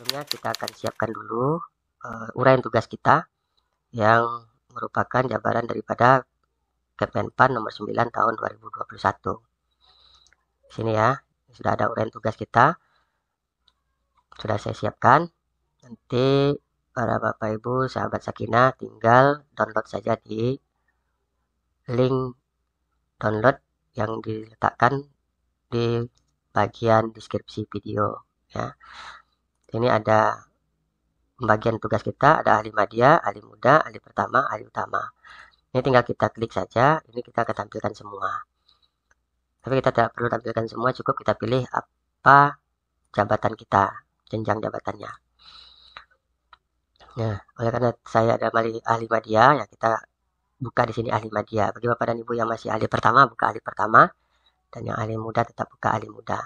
sebelumnya kita akan siapkan dulu uraian tugas kita yang merupakan jabaran daripada Kemenpan nomor 9 tahun 2021. Di sini ya, sudah ada uraian tugas kita. Sudah saya siapkan. Nanti para Bapak Ibu, sahabat Sakinah tinggal download saja di link download yang diletakkan di bagian deskripsi video ya. Ini ada pembagian tugas kita, ada ahli media, ahli muda, ahli pertama, ahli utama. Ini tinggal kita klik saja, ini kita akan tampilkan semua. Tapi kita tidak perlu tampilkan semua, cukup kita pilih apa jabatan kita, jenjang jabatannya. Nah, oleh karena saya ada ahli media, ya kita buka di sini ahli media. Bagi Bapak dan Ibu yang masih ahli pertama, buka ahli pertama. Dan yang ahli muda tetap buka ahli muda.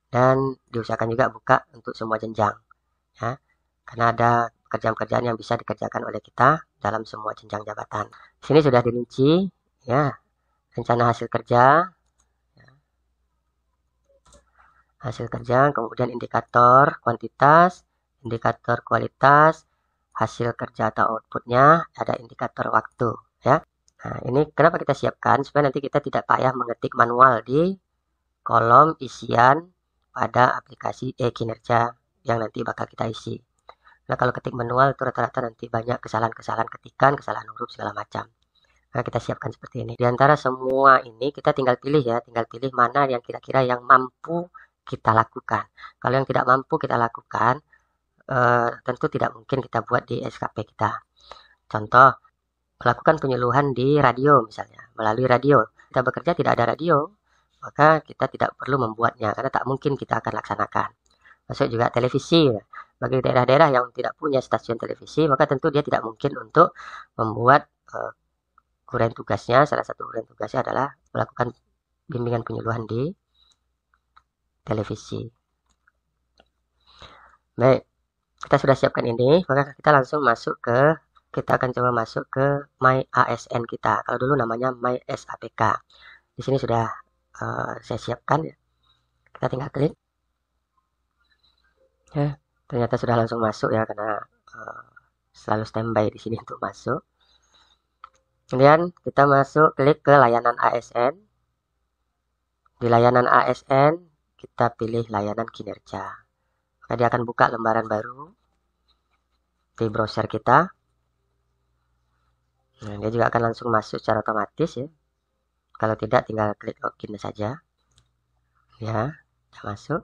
Dan diusahakan juga buka untuk semua jenjang. Ya, karena ada pekerjaan-pekerjaan yang bisa dikerjakan oleh kita dalam semua jenjang jabatan. Di sini sudah dirinci, ya, rencana hasil kerja, kemudian indikator kuantitas, indikator kualitas, hasil kerja atau outputnya, ada indikator waktu, ya. Nah, ini kenapa kita siapkan supaya nanti kita tidak payah mengetik manual di kolom isian pada aplikasi kinerja yang nanti bakal kita isi. Nah, kalau ketik manual itu rata-rata nanti banyak kesalahan-kesalahan ketikan, kesalahan huruf segala macam. Nah, kita siapkan seperti ini. Di antara semua ini kita tinggal pilih ya, tinggal pilih mana yang kira-kira yang mampu kita lakukan. Kalau yang tidak mampu kita lakukan, tentu tidak mungkin kita buat di SKP kita. Contoh, melakukan penyuluhan di radio misalnya, melalui radio. Kita bekerja tidak ada radio, maka kita tidak perlu membuatnya, karena tak mungkin kita akan laksanakan. Masuk juga televisi. Bagi daerah-daerah yang tidak punya stasiun televisi, maka tentu dia tidak mungkin untuk membuat uraian tugasnya. Salah satu uraian tugasnya adalah melakukan bimbingan penyuluhan di televisi. Baik, kita sudah siapkan ini, maka kita langsung masuk ke, kita akan coba masuk ke My ASN kita. Kalau dulu namanya My SAPK. Di sini sudah saya siapkan. Kita tinggal klik. Ya, ternyata sudah langsung masuk ya, karena selalu standby di sini untuk masuk. Kemudian kita masuk, klik ke layanan ASN. Di layanan ASN kita pilih layanan kinerja. Maka dia akan buka lembaran baru di browser kita. Nah, dia juga akan langsung masuk secara otomatis ya. Kalau tidak tinggal klik login saja. Ya, sudah masuk.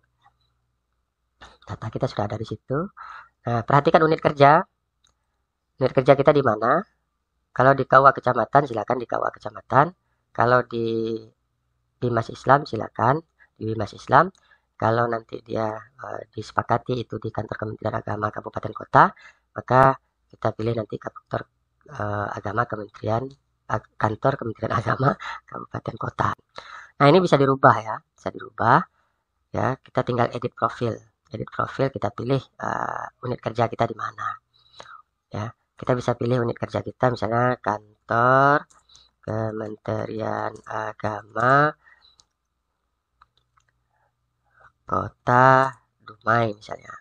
Data kita sudah ada di situ. Nah, perhatikan unit kerja. Unit kerja kita di mana? Kalau di KUA kecamatan silakan di KUA kecamatan. Kalau di Bimas Islam silakan di Bimas Islam. Kalau nanti dia disepakati itu di kantor Kementerian Agama Kabupaten Kota, maka kita pilih nanti kantor Agama kantor Kementerian Agama Kabupaten Kota. Nah, ini bisa dirubah ya, bisa dirubah ya. Kita tinggal edit profil. Edit profil, kita pilih unit kerja kita di mana. Ya, kita bisa pilih unit kerja kita misalnya kantor Kementerian Agama Kota Dumai misalnya.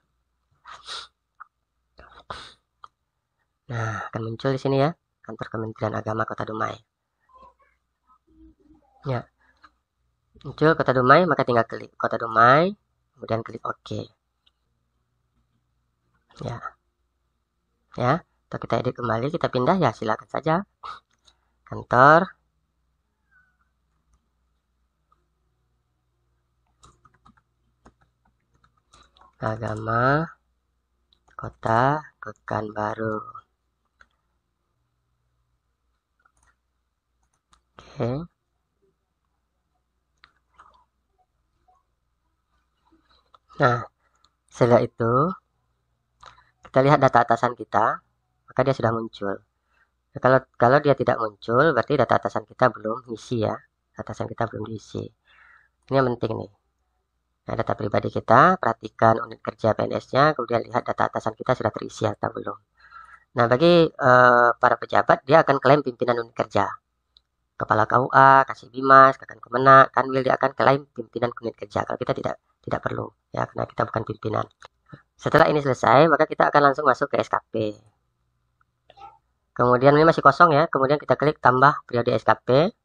Nah, akan muncul di sini ya, kantor Kementerian Agama Kota Dumai. Ya, muncul Kota Dumai, maka tinggal klik Kota Dumai, kemudian klik OK. Ya, atau kita edit kembali, kita pindah ya, silakan saja. Kantor Agama Kota Pekanbaru. Oke. Nah, setelah itu kita lihat data atasan kita, maka dia sudah muncul. Nah, kalau dia tidak muncul, berarti data atasan kita belum diisi ya. Atasan kita belum diisi. Ini yang penting nih. Nah, data pribadi kita, perhatikan unit kerja PNS-nya, kemudian lihat data atasan kita sudah terisi atau belum. Nah, bagi para pejabat, dia akan klaim pimpinan unit kerja. Kepala KUA, Kasih Bimas, Kemenag, Kanwil, dia akan klaim pimpinan unit kerja. Kalau kita tidak perlu, ya, karena kita bukan pimpinan. Setelah ini selesai, maka kita akan langsung masuk ke SKP. Kemudian ini masih kosong ya, kemudian kita klik tambah periode SKP.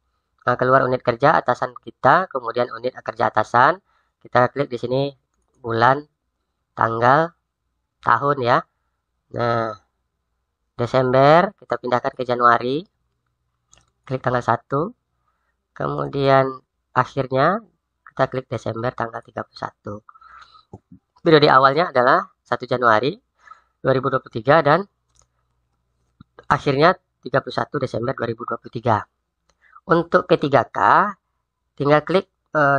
Nah, keluar unit kerja atasan kita, kemudian unit kerja atasan. Kita klik di sini bulan, tanggal, tahun ya. Nah, Desember kita pindahkan ke Januari. Klik tanggal 1. Kemudian akhirnya kita klik Desember tanggal 31. Periode awalnya adalah 1 Januari 2023 dan akhirnya 31 Desember 2023. Untuk P3K tinggal klik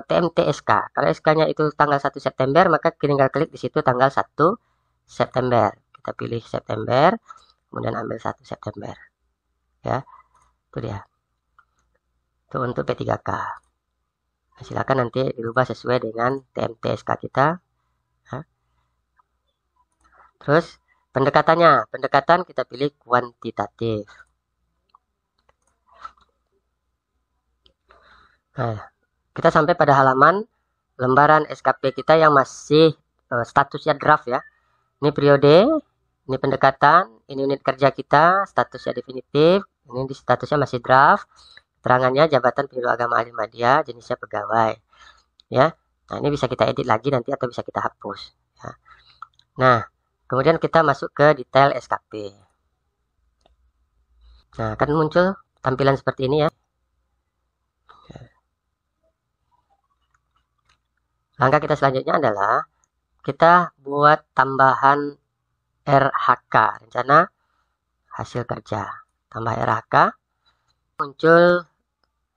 TMT SK. Kalau SK-nya itu tanggal 1 September, maka tinggal klik di situ tanggal 1 September. Kita pilih September, kemudian ambil 1 September. Ya, itu dia. Itu untuk P3K. Nah, silakan nanti dirubah sesuai dengan TMT SK kita. Ya. Terus pendekatan kita pilih kuantitatif. Nah, kita sampai pada halaman lembaran SKP kita yang masih statusnya draft ya. Ini periode, ini pendekatan, ini unit kerja kita, statusnya definitif, ini di statusnya masih draft, keterangannya jabatan penyuluh agama alim media, jenisnya pegawai. Ya. Nah, ini bisa kita edit lagi nanti atau bisa kita hapus. Ya. Nah, kemudian kita masuk ke detail SKP. Nah, akan muncul tampilan seperti ini ya. Langkah kita selanjutnya adalah kita buat tambahan RHK, rencana hasil kerja. Tambah RHK, muncul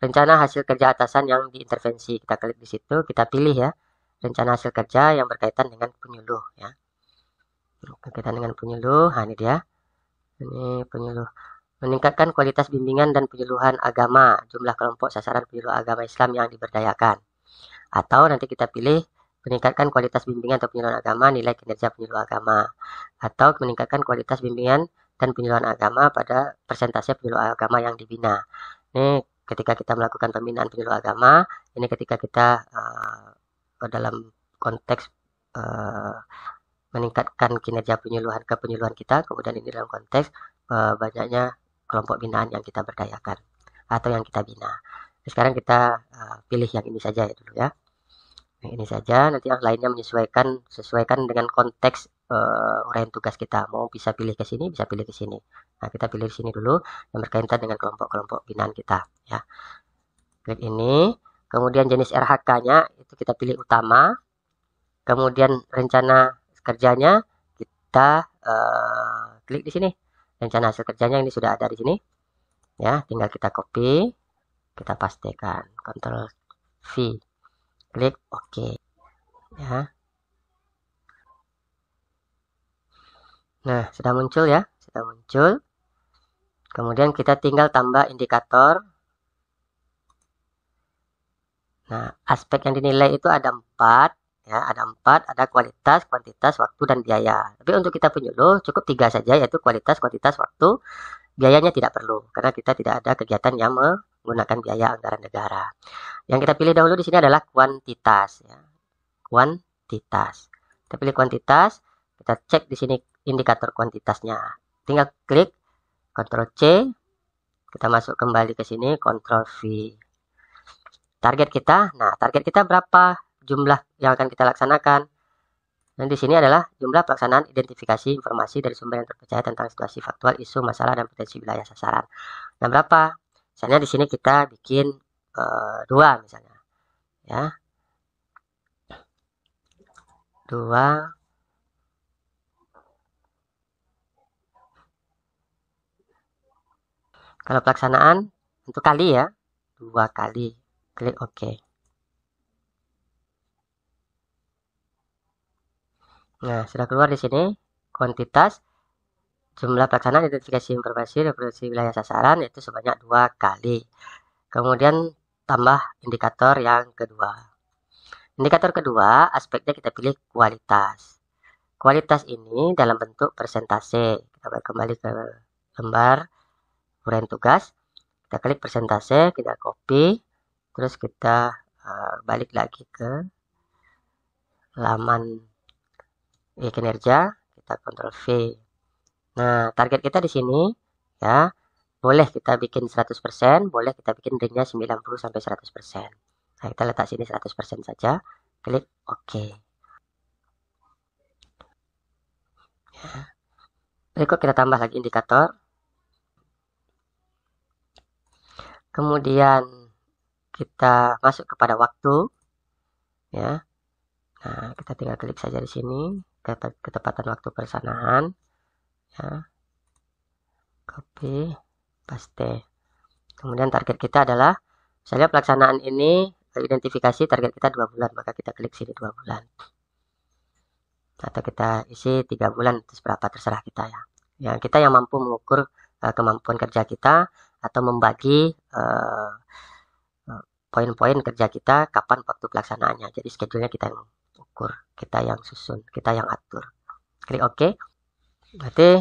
rencana hasil kerja atasan yang diintervensi. Kita klik di situ, kita pilih ya, rencana hasil kerja yang berkaitan dengan penyuluh ya. Berkaitan dengan penyuluh, nah ini dia. Ini penyuluh. Meningkatkan kualitas bimbingan dan penyuluhan agama, jumlah kelompok sasaran penyuluh agama Islam yang diberdayakan. Atau nanti kita pilih meningkatkan kualitas bimbingan atau penyuluhan agama, nilai kinerja penyuluh agama. Atau meningkatkan kualitas bimbingan dan penyuluhan agama pada persentase penyuluh agama yang dibina. Ini ketika kita melakukan pembinaan penyuluh agama, ini ketika kita dalam konteks meningkatkan kinerja penyuluhan kita, kemudian ini dalam konteks banyaknya kelompok binaan yang kita berdayakan atau yang kita bina. Sekarang kita pilih yang ini saja ya dulu ya. Nah, ini saja, nanti yang lainnya sesuaikan dengan konteks uraian tugas kita. Mau bisa pilih ke sini, bisa pilih ke sini. Nah, kita pilih sini dulu yang berkaitan dengan kelompok-kelompok binaan kita ya. Klik ini, kemudian jenis RHK-nya itu kita pilih utama. Kemudian rencana kerjanya kita klik di sini. Rencana hasil kerjanya ini sudah ada di sini. Ya, tinggal kita copy, kita pastekan, Ctrl V, klik OK. Ya. Nah, sudah muncul ya, sudah muncul. Kemudian kita tinggal tambah indikator. Nah, aspek yang dinilai itu ada 4. Ya, ada 4, ada kualitas, kuantitas, waktu, dan biaya. Tapi untuk kita penyuluh cukup 3 saja, yaitu kualitas, kuantitas, waktu. Biayanya tidak perlu, karena kita tidak ada kegiatan yang menggunakan biaya anggaran negara. Yang kita pilih dahulu di sini adalah kuantitas. Ya. Kuantitas. Kita pilih kuantitas, kita cek di sini indikator kuantitasnya. Tinggal klik, Ctrl C, kita masuk kembali ke sini, Ctrl V. Target kita berapa jumlah yang akan kita laksanakan. Dan di sini adalah jumlah pelaksanaan identifikasi informasi dari sumber yang terpercaya tentang situasi faktual, isu, masalah, dan potensi wilayah sasaran. Nah, berapa? Misalnya di sini kita bikin 2 misalnya. Ya. 2. Kalau pelaksanaan untuk kali ya, 2 kali. Klik OK. Nah, sudah keluar di sini kuantitas jumlah pelaksanaan identifikasi informasi reproduksi wilayah sasaran itu sebanyak 2 kali. Kemudian tambah indikator yang kedua. Indikator kedua, aspeknya kita pilih kualitas. Kualitas ini dalam bentuk persentase. Kita kembali ke lembar uraian tugas. Kita klik persentase, kita copy, terus kita balik lagi ke halaman kinerja, kita kontrol V. Nah, target kita di sini ya, boleh kita bikin 100%, boleh kita bikin ringnya 90 sampai 100%. Nah, kita letak sini 100% saja, klik OK. Ya. Berikut kita tambah lagi indikator. Kemudian kita masuk kepada waktu, ya. Nah, kita tinggal klik saja di sini ketepatan waktu pelaksanaan, ya. Copy, paste. Kemudian target kita adalah, misalnya pelaksanaan ini identifikasi target kita 2 bulan, maka kita klik sini 2 bulan. Atau kita isi 3 bulan, terus berapa terserah kita ya. Yang kita yang mampu mengukur kemampuan kerja kita atau membagi poin-poin kerja kita kapan waktu pelaksanaannya. Jadi schedule-nya kita yang ukur, kita yang susun, kita yang atur. Klik OK. Berarti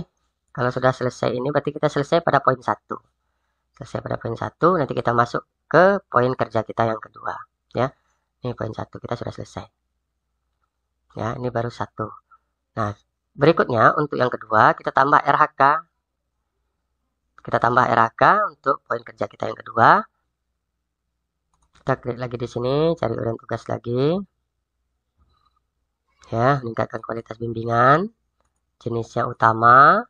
kalau sudah selesai ini, berarti kita selesai pada poin 1. Selesai pada poin 1, nanti kita masuk ke poin kerja kita yang kedua. Ya, ini poin 1 kita sudah selesai. Ya, ini baru 1. Nah, berikutnya untuk yang kedua kita tambah RHK. Kita tambah RHK untuk poin kerja kita yang kedua. Kita klik lagi di sini, cari uraian tugas lagi. Ya, meningkatkan kualitas bimbingan. Jenisnya utama.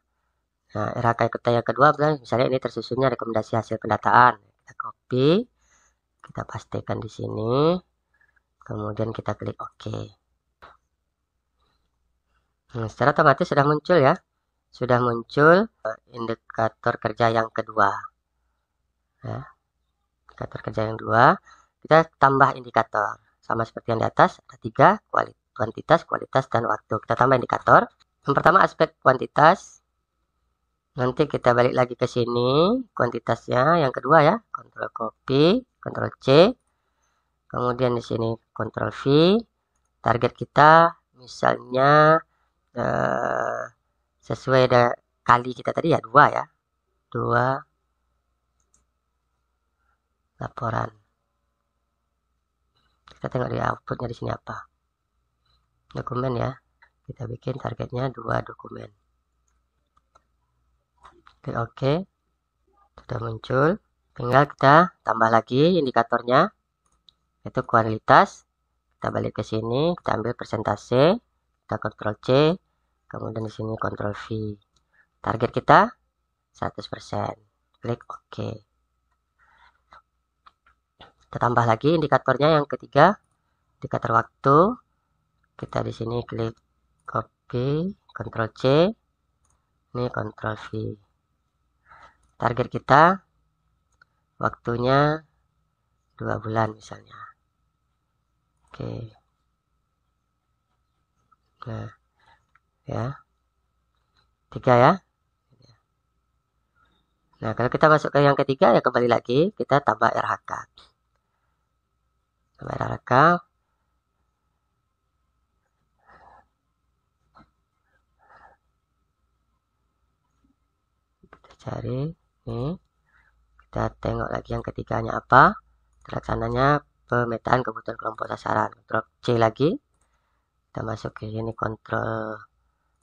Nah, RHK kita yang kedua, misalnya ini tersusunnya rekomendasi hasil pendataan. Kita copy, kita pastekan di sini. Kemudian kita klik OK. Secara otomatis sudah muncul ya. Sudah muncul indikator kerja yang kedua. Ya. Indikator kerja yang kedua. Kita tambah indikator. Sama seperti yang di atas, ada 3, kuantitas, kualitas, dan waktu. Kita tambah indikator. Yang pertama aspek kuantitas. Nanti kita balik lagi ke sini, kuantitasnya yang kedua ya. Ctrl copy, Ctrl C. Kemudian di sini Ctrl V. Target kita misalnya sesuai kali kita tadi ya, 2 ya. 2 laporan. Kita tengok di outputnya di sini apa. Dokumen ya. Kita bikin targetnya 2 dokumen. Klik OK. Sudah muncul. Tinggal kita tambah lagi indikatornya, yaitu kualitas. Kita balik ke sini, kita ambil persentase, kita Ctrl C, kemudian di sini Ctrl V. Target kita 100%. Klik OK. Kita tambah lagi indikatornya yang ketiga, indikator waktu. Kita di sini klik copy, Ctrl C, ini Ctrl V. Target kita waktunya 2 bulan misalnya. Oke. Nah, ya. 3 ya. Nah, kalau kita masuk ke yang ketiga ya kembali lagi kita tambah RHK. Tambah RHK. Kita cari nih. Kita tengok lagi yang ketiganya apa. Terlaksananya pemetaan kebutuhan kelompok sasaran. Ctrl C lagi. Kita masuk ke sini kontrol.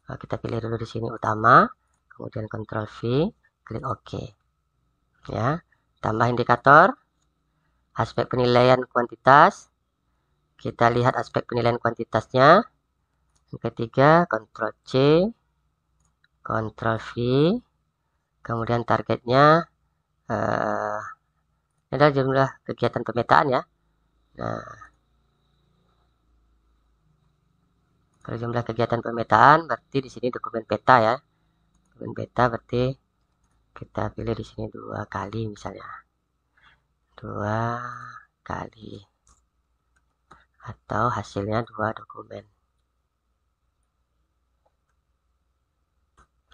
Kita pilih dulu di sini utama. Kemudian Ctrl V. Klik OK. Ya. Tambah indikator. Aspek penilaian kuantitas. Kita lihat aspek penilaian kuantitasnya. Yang ketiga, Ctrl C. Ctrl V. Kemudian targetnya. Ini adalah jumlah kegiatan pemetaan ya. Nah, kalau jumlah kegiatan pemetaan berarti di sini dokumen peta ya. Dokumen peta berarti kita pilih di sini 2 kali misalnya. 2 kali. Atau hasilnya 2 dokumen.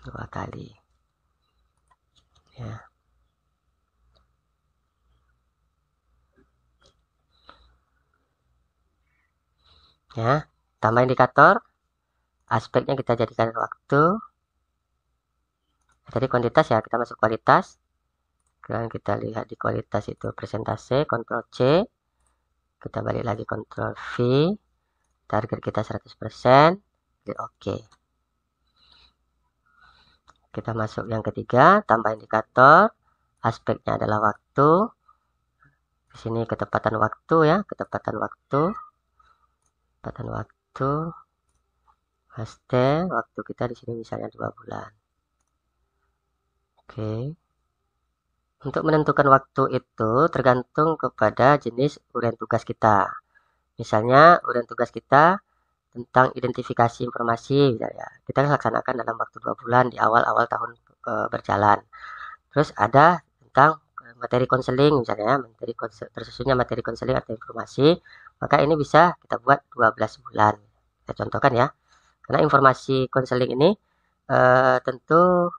2 kali. Ya. Ya, tambah indikator. Aspeknya kita jadikan waktu. Jadi kuantitas ya, kita masuk kualitas. Kemudian kita lihat di kualitas itu presentase, Ctrl C. Kita balik lagi Ctrl V. Target kita 100%. klik OK. Kita masuk yang ketiga, tambah indikator, aspeknya adalah waktu. Di sini ketepatan waktu ya, ketepatan waktu, paste waktu kita di sini misalnya 2 bulan. Oke. Untuk menentukan waktu itu tergantung kepada jenis uraian tugas kita. Misalnya uraian tugas kita tentang identifikasi informasi, misalnya kita laksanakan dalam waktu 2 bulan di awal-awal tahun berjalan. Terus ada tentang materi konseling, misalnya tersusunnya materi konseling atau informasi, maka ini bisa kita buat 12 bulan. Saya contohkan ya, karena informasi konseling ini tentu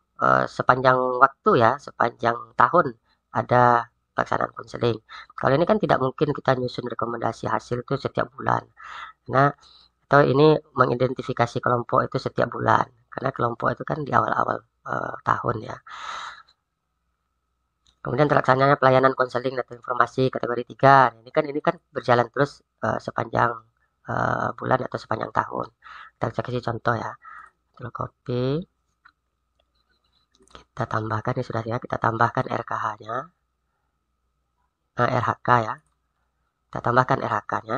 sepanjang waktu ya, sepanjang tahun ada pelaksanaan konseling. Kalau ini kan tidak mungkin kita nyusun rekomendasi hasil itu setiap bulan. Nah, atau ini mengidentifikasi kelompok itu setiap bulan, karena kelompok itu kan di awal-awal tahun ya. Kemudian terlaksananya pelayanan konseling atau informasi kategori 3. Ini kan berjalan terus sepanjang bulan atau sepanjang tahun. Kita kasih contoh ya. Lalu copy. Kita tambahkan, ini sudah ya, kita tambahkan RKH-nya. RHK ya. Kita tambahkan RHK-nya.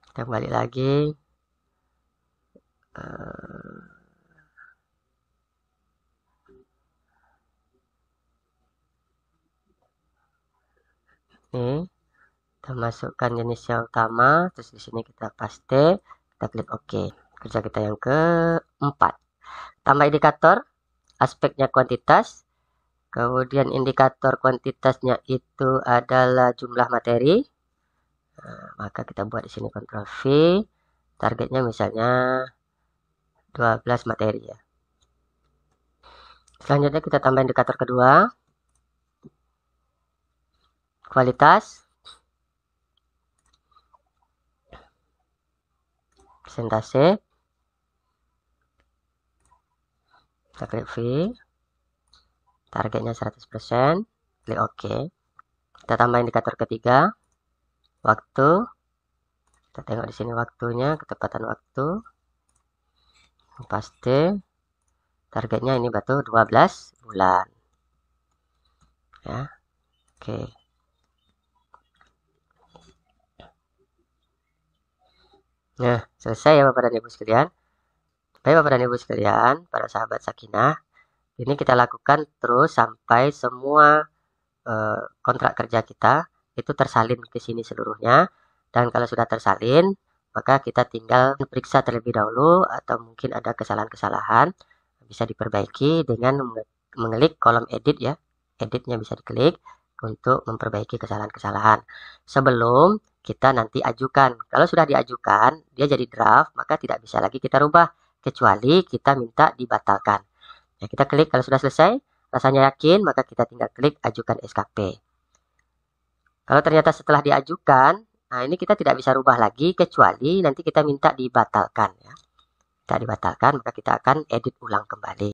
Kita kembali lagi. Ini kita masukkan jenisnya utama, terus di sini kita paste, kita klik OK. Kerja kita yang keempat, tambah indikator, aspeknya kuantitas, kemudian indikator kuantitasnya itu adalah jumlah materi. Maka kita buat di sini Ctrl V, targetnya misalnya 12 materi ya. Selanjutnya kita tambah indikator kedua, kualitas, persentase, kita klik V, targetnya 100%, klik OK. Kita tambah indikator ketiga, waktu, kita tengok di sini waktunya, ketepatan waktu, paste, targetnya ini 12 bulan ya. Oke. Nah, selesai ya Bapak dan Ibu sekalian. Baik Bapak dan Ibu sekalian, para sahabat Sakinah, ini kita lakukan terus sampai semua kontrak kerja kita itu tersalin ke sini seluruhnya. Dan kalau sudah tersalin, maka kita tinggal periksa terlebih dahulu atau mungkin ada kesalahan-kesalahan, bisa diperbaiki dengan mengklik kolom edit ya. Editnya bisa diklik untuk memperbaiki kesalahan-kesalahan sebelum kita nanti ajukan. Kalau sudah diajukan, dia jadi draft, maka tidak bisa lagi kita rubah kecuali kita minta dibatalkan. Ya, kita klik kalau sudah selesai, rasanya yakin, maka kita tinggal klik ajukan SKP. Kalau ternyata setelah diajukan, nah ini kita tidak bisa rubah lagi kecuali nanti kita minta dibatalkan ya. Tidak dibatalkan, maka kita akan edit ulang kembali.